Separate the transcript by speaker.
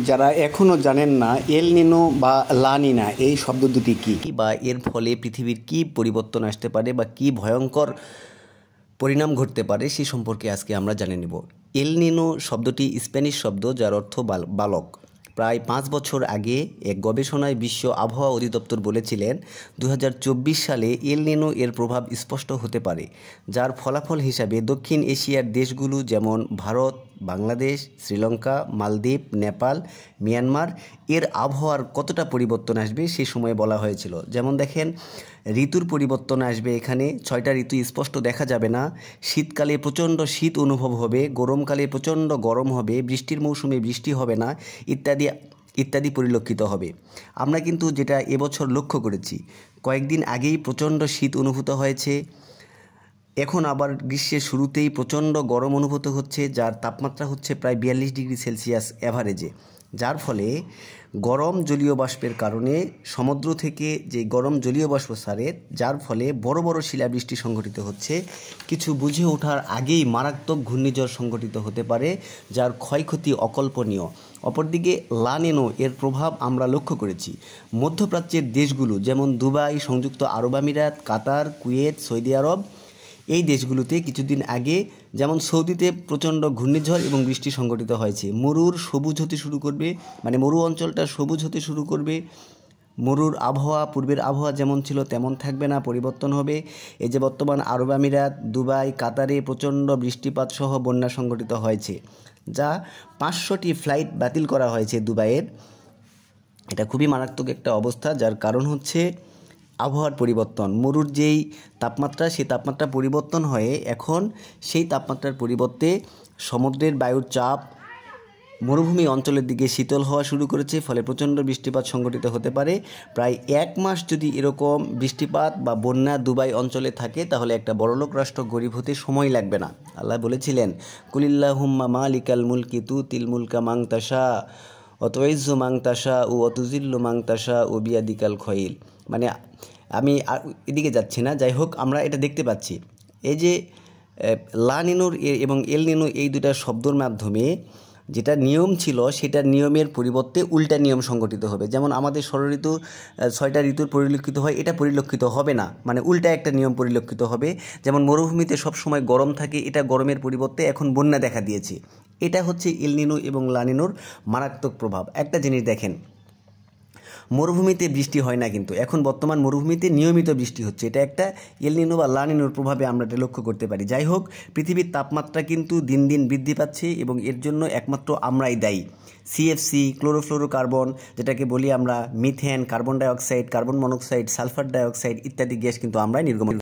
Speaker 1: যারা এখনও জানেন না এল নিনো বা লা নিনা এই শব্দ দুটি কী বা এর ফলে পৃথিবীর কী পরিবর্তন আসতে পারে বা কী ভয়ঙ্কর পরিণাম ঘটতে পারে সে সম্পর্কে আজকে আমরা জেনে নেব। এল নিনো শব্দটি স্প্যানিশ শব্দ যার অর্থ বালক। প্রায় 5 বছর আগে এক গবেষণায় বিশ্ব আবহাওয়া অধিদপ্তর বলেছিলেন 2024 সালে এল নিনো এর প্রভাব স্পষ্ট হতে পারে, যার ফলাফল হিসাবে দক্ষিণ এশিয়ার দেশগুলো যেমন ভারত, বাংলাদেশ, শ্রীলঙ্কা, মালদ্বীপ, নেপাল, মিয়ানমার এর আবহাওয়ার কতটা পরিবর্তন আসবে সে সময়ে বলা হয়েছিল। যেমন দেখেন, ঋতুর পরিবর্তন আসবে, এখানে 6টা ঋতু স্পষ্ট দেখা যাবে না। শীতকালে প্রচণ্ড শীত অনুভব হবে, গরমকালে প্রচণ্ড গরম হবে, বৃষ্টির মৌসুমে বৃষ্টি হবে না, ইত্যাদি ইত্যাদি পরিলক্ষিত হবে। আমরা কিন্তু যেটা এবছর লক্ষ্য করেছি, কয়েকদিন আগেই প্রচণ্ড শীত অনুভূত হয়েছে, এখন আবার গ্রীষ্মের শুরুতেই প্রচণ্ড গরম অনুভূত হচ্ছে, যার তাপমাত্রা হচ্ছে প্রায় 42 ডিগ্রি সেলসিয়াস অ্যাভারেজে। যার ফলে গরম জলীয় বাষ্পের কারণে সমুদ্র থেকে যে গরম জলীয় বাষ্প ছাড়ে, যার ফলে বড় বড় শিলাবৃষ্টি সংঘটিত হচ্ছে। কিছু বুঝে ওঠার আগেই মারাত্মক ঘূর্ণিঝড় সংঘটিত হতে পারে, যার ক্ষয়ক্ষতি অকল্পনীয়। অপরদিকে লা নিনো এর প্রভাব আমরা লক্ষ্য করেছি। মধ্যপ্রাচ্যের দেশগুলো যেমন দুবাই, সংযুক্ত আরব আমিরাত, কাতার, কুয়েত, সৌদি আরব এই দেশগুলোতে কিছুদিন আগে যেমন সৌদিতে প্রচণ্ড ঘূর্ণিঝড় এবং বৃষ্টি সংঘটিত হয়েছে। মরুর সবুজ হতে শুরু করবে, মানে মরু অঞ্চলটা সবুজ হতে শুরু করবে। মরুর আবহাওয়া পূর্বের আবহাওয়া যেমন ছিল তেমন থাকবে না, পরিবর্তন হবে। এই যে বর্তমান আরব আমিরাত, দুবাই, কাতারে প্রচণ্ড বৃষ্টিপাত সহ বন্যা সংঘটিত হয়েছে, যা 500টি ফ্লাইট বাতিল করা হয়েছে দুবাইয়ের। এটা খুবই মারাত্মক একটা অবস্থা, যার কারণ হচ্ছে আবহাওয়ার পরিবর্তন। মরুর যেই তাপমাত্রা, সেই তাপমাত্রা পরিবর্তন হয়ে এখন সেই তাপমাত্রার পরিবর্তে সমুদ্রের বায়ুর চাপ মরুভূমি অঞ্চলের দিকে শীতল হওয়া শুরু করেছে, ফলে প্রচণ্ড বৃষ্টিপাত সংঘটিত হতে পারে। প্রায় 1 মাস যদি এরকম বৃষ্টিপাত বা বন্যা দুবাই অঞ্চলে থাকে, তাহলে একটা বড়লোক রাষ্ট্র গরিব হতে সময় লাগবে না। আল্লাহ বলেছিলেন, কুলিল্লাহুম্মা মালিকাল মুলকি তুতিল মুলকা মান তাশা ওয়া তুইজ্জু মান তাশা ওয়া তুযিল্লু মান তাশা ওয়া বিয়াদিকাল খৈল। মানে আমি এদিকে যাচ্ছি না, যাই হোক আমরা এটা দেখতে পাচ্ছি। এই যে লা নিনোর এবং এল নিনো এই দুটা শব্দর মাধ্যমে যেটা নিয়ম ছিল, সেটা নিয়মের পরিবর্তে উল্টা নিয়ম সংঘটিত হবে। যেমন আমাদের ষড়ঋতু 6টা ঋতুর পরিলক্ষিত হয়, এটা পরিলক্ষিত হবে না, মানে উল্টা একটা নিয়ম পরিলক্ষিত হবে। যেমন মরুভূমিতে সবসময় গরম থাকে, এটা গরমের পরিবর্তে এখন বন্যা দেখা দিয়েছে। এটা হচ্ছে এল নিনো এবং লা নিনোর মারাত্মক প্রভাব। একটা জিনিস দেখেন, মরুভূমিতে বৃষ্টি হয় না, কিন্তু এখন বর্তমান মরুভূমিতে নিয়মিত বৃষ্টি হচ্ছে। এটা একটা এল নিনো বা লা নিনোর প্রভাবে আমরা এটা লক্ষ্য করতে পারি। যাই হোক, পৃথিবীর তাপমাত্রা কিন্তু দিন দিন বৃদ্ধি পাচ্ছে এবং এর জন্য একমাত্র আমরাই দায়ী। সিএফসি, ক্লোরোফ্লোরোকার্বন, যেটাকে বলি আমরা methane, carbon dioxide, carbon monoxide, sulphur dioxide ইত্যাদি গ্যাস কিন্তু আমরাই নির্গমন